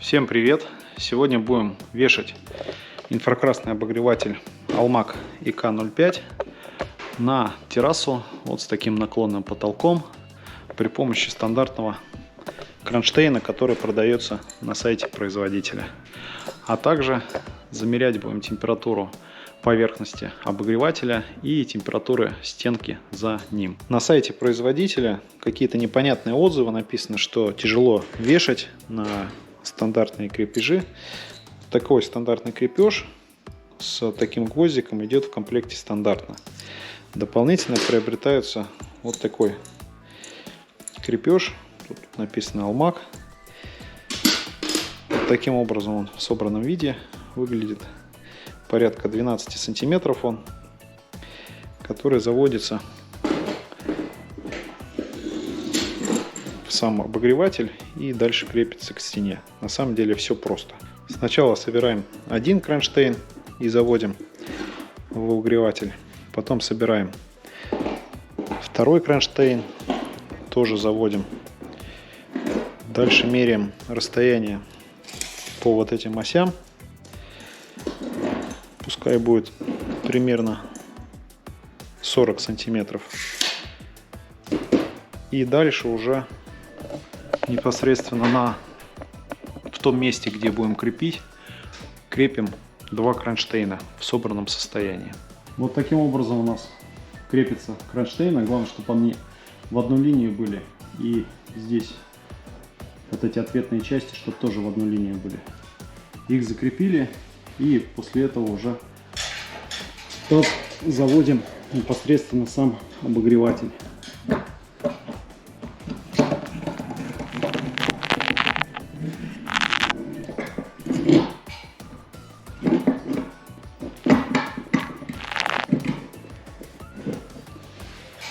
Всем привет! Сегодня будем вешать инфракрасный обогреватель Almac IK05 на террасу вот с таким наклонным потолком при помощи стандартного кронштейна, который продается на сайте производителя. А также замерять будем температуру поверхности обогревателя и температуры стенки за ним. На сайте производителя какие-то непонятные отзывы, написано, что тяжело вешать на стандартные крепежи. Такой стандартный крепеж с таким гвоздиком идет в комплекте стандартно. Дополнительно приобретается вот такой крепеж. Тут написано Almac. Вот таким образом он в собранном виде выглядит. Порядка 12 сантиметров он, который заводится в сам обогреватель и дальше крепится к стене. На самом деле все просто. Сначала собираем один кронштейн и заводим в обогреватель. Потом собираем второй кронштейн, тоже заводим. Дальше меряем расстояние по вот этим осям. Пускай будет примерно 40 сантиметров. И дальше уже непосредственно в том месте, где будем крепить, крепим два кронштейна в собранном состоянии. Вот таким образом у нас крепится кронштейны. Главное, чтобы они в одну линию были. И здесь вот эти ответные части, чтобы тоже в одну линию были. Их закрепили. И после этого уже заводим непосредственно сам обогреватель.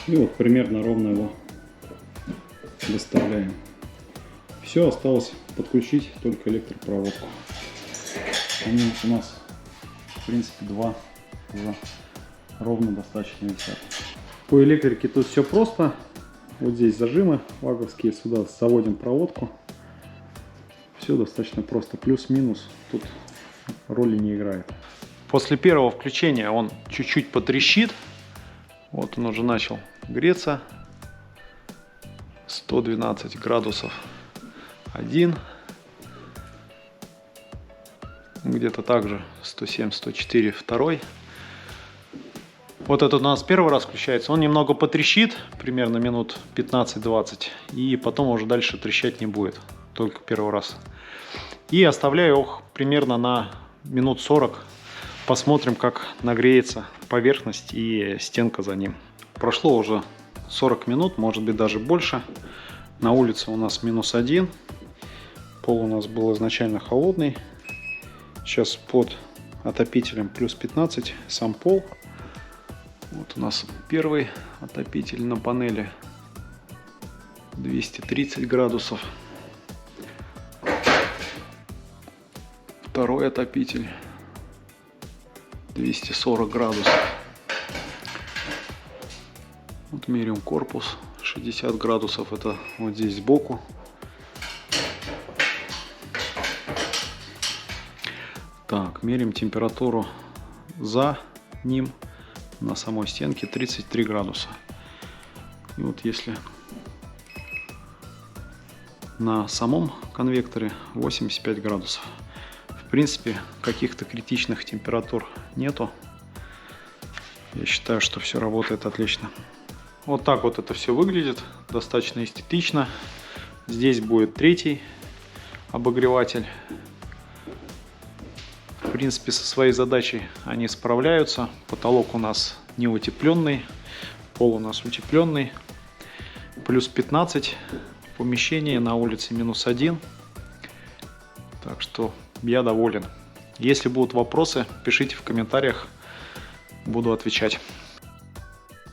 И вот примерно ровно его доставляем. Все, осталось подключить только электропроводку. Они у нас в принципе два уже ровно достаточно висят. По электрике тут все просто. Вот здесь зажимы ваговские, сюда заводим проводку. Все достаточно просто. Плюс-минус тут роли не играет. После первого включения он чуть-чуть потрещит. Вот он уже начал греться. 112 градусов 1. Где-то также 107-104 второй. Вот этот у нас первый раз включается. Он немного потрещит, примерно минут 15-20. И потом уже дальше трещать не будет. Только первый раз. И оставляю их примерно на минут 40. Посмотрим, как нагреется поверхность и стенка за ним. Прошло уже 40 минут, может быть даже больше. На улице у нас -1. Пол у нас был изначально холодный. Сейчас под отопителем плюс 15 сам пол. Вот у нас первый отопитель на панели 230 градусов. Второй отопитель 240 градусов. Вот меряем корпус 60 градусов. Это вот здесь сбоку. Так, меряем температуру за ним на самой стенке 33 градуса. И вот если на самом конвекторе 85 градусов. В принципе, каких-то критичных температур нету. Я считаю, что все работает отлично. Вот так вот это все выглядит. Достаточно эстетично. Здесь будет третий обогреватель. В принципе, со своей задачей они справляются. Потолок у нас не утепленный, пол у нас утепленный. Плюс 15 помещение, на улице -1. Так что я доволен. Если будут вопросы, пишите в комментариях, буду отвечать.